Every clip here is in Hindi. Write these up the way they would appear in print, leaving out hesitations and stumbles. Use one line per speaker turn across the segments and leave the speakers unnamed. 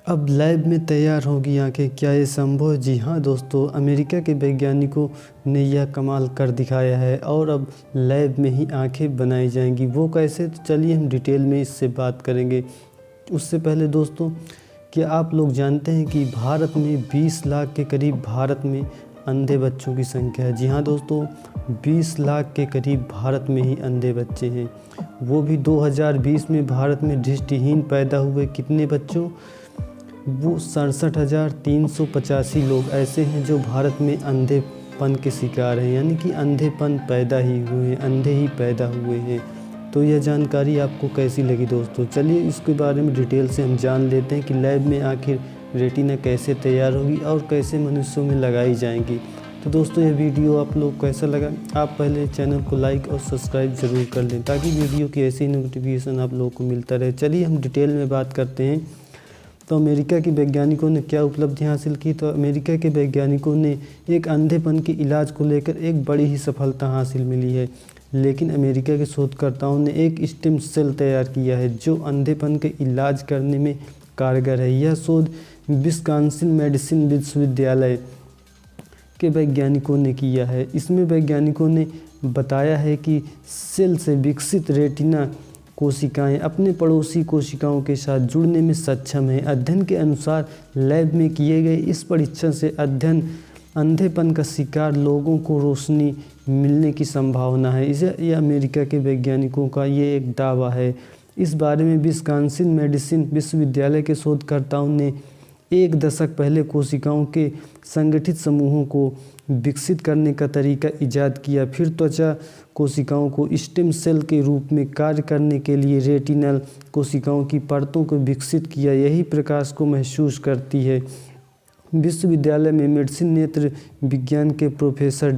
अब लैब में तैयार होगी आँखें, क्या ये संभव है? जी हाँ दोस्तों, अमेरिका के वैज्ञानिकों ने यह कमाल कर दिखाया है और अब लैब में ही आँखें बनाई जाएंगी। वो कैसे? तो चलिए हम डिटेल में इससे बात करेंगे। उससे पहले दोस्तों, क्या आप लोग जानते हैं कि भारत में 20 लाख के करीब भारत में अंधे बच्चों की संख्या है। जी हाँ दोस्तों, 20 लाख के करीब भारत में ही अंधे बच्चे हैं। वो भी 2020 में भारत में दृष्टिहीन पैदा हुए कितने बच्चों? वो 67,385 लोग ऐसे हैं जो भारत में अंधेपन के शिकार हैं, यानी कि अंधेपन पैदा ही हुए हैं, अंधे ही पैदा हुए हैं। तो यह जानकारी आपको कैसी लगी दोस्तों? चलिए इसके बारे में डिटेल से हम जान लेते हैं कि लैब में आखिर रेटिना कैसे तैयार होगी और कैसे मनुष्यों में लगाई जाएंगी। तो दोस्तों, ये वीडियो आप लोग कैसा लगा? आप पहले चैनल को लाइक और सब्सक्राइब ज़रूर कर लें ताकि वीडियो की ऐसी नोटिफिकेशन आप लोगों को मिलता रहे। चलिए हम डिटेल में बात करते हैं। तो अमेरिका के वैज्ञानिकों ने क्या उपलब्धियां हासिल की? तो अमेरिका के वैज्ञानिकों ने एक अंधेपन के इलाज को लेकर एक बड़ी ही सफलता हासिल मिली है। लेकिन अमेरिका के शोधकर्ताओं ने एक स्टेम सेल तैयार किया है जो अंधेपन के इलाज करने में कारगर है। यह शोध विस्कॉन्सिन मेडिसिन विश्वविद्यालय के वैज्ञानिकों ने किया है। इसमें वैज्ञानिकों ने बताया है कि सेल से विकसित रेटिना कोशिकाएं अपने पड़ोसी कोशिकाओं के साथ जुड़ने में सक्षम हैं। अध्ययन के अनुसार लैब में किए गए इस परीक्षण से अंधेपन का शिकार लोगों को रोशनी मिलने की संभावना है। यह अमेरिका के वैज्ञानिकों का ये एक दावा है। इस बारे में विस्कॉन्सिन मेडिसिन विश्वविद्यालय के शोधकर्ताओं ने 1 दशक पहले कोशिकाओं के संगठित समूहों को विकसित करने का तरीका इजाद किया। फिर त्वचा कोशिकाओं को स्टेम सेल के रूप में कार्य करने के लिए रेटिनल कोशिकाओं की परतों को विकसित किया। यही प्रकाश को महसूस करती है। विश्वविद्यालय में मेडिसिन नेत्र विज्ञान के प्रोफेसर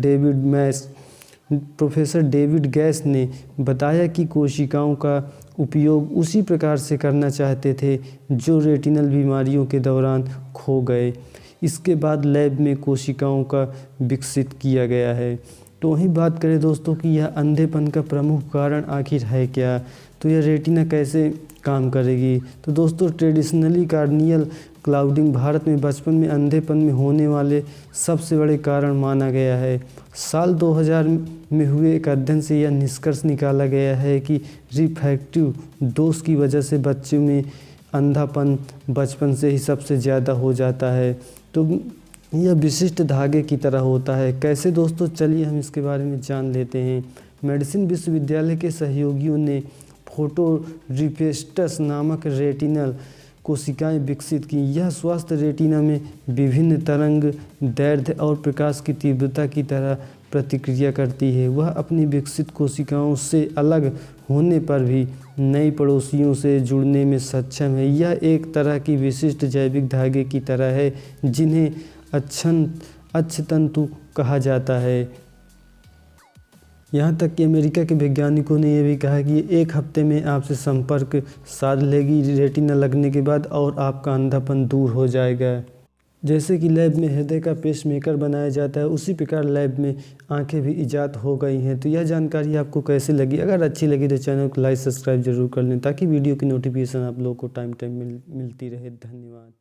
डेविड गैस ने बताया कि कोशिकाओं का उपयोग उसी प्रकार से करना चाहते थे जो रेटिनल बीमारियों के दौरान खो गए। इसके बाद लैब में कोशिकाओं का विकसित किया गया है। तो वहीं बात करें दोस्तों कि यह अंधेपन का प्रमुख कारण आखिर है क्या? तो यह रेटिना कैसे काम करेगी? तो दोस्तों, ट्रेडिशनली कार्नियल क्लाउडिंग भारत में बचपन में अंधेपन में होने वाले सबसे बड़े कारण माना गया है। साल 2000 में हुए एक अध्ययन से यह निष्कर्ष निकाला गया है कि रिफ्रैक्टिव दोष की वजह से बच्चों में अंधापन बचपन से ही सबसे ज़्यादा हो जाता है। तो यह विशिष्ट धागे की तरह होता है। कैसे दोस्तों? चलिए हम इसके बारे में जान लेते हैं। मेडिसिन विश्वविद्यालय के सहयोगियों ने फोटोरिसेप्टर्स नामक रेटिनल कोशिकाएं विकसित की। यह स्वस्थ रेटिना में विभिन्न तरंग दैर्ध्य और प्रकाश की तीव्रता की तरह प्रतिक्रिया करती है। वह अपनी विकसित कोशिकाओं से अलग होने पर भी नई पड़ोसियों से जुड़ने में सक्षम है। यह एक तरह की विशिष्ट जैविक धागे की तरह है जिन्हें अक्षतंतु कहा जाता है। यहाँ तक कि अमेरिका के वैज्ञानिकों ने यह भी कहा कि 1 हफ्ते में आपसे संपर्क साध लेगी रेटिना लगने के बाद और आपका अंधापन दूर हो जाएगा। जैसे कि लैब में हृदय का पेसमेकर बनाया जाता है, उसी प्रकार लैब में आंखें भी ईजाद हो गई हैं। तो यह जानकारी आपको कैसी लगी? अगर अच्छी लगी तो चैनल को लाइक सब्सक्राइब जरूर कर लें ताकि वीडियो की नोटिफिकेशन आप लोगों को टाइम मिलती रहे। धन्यवाद।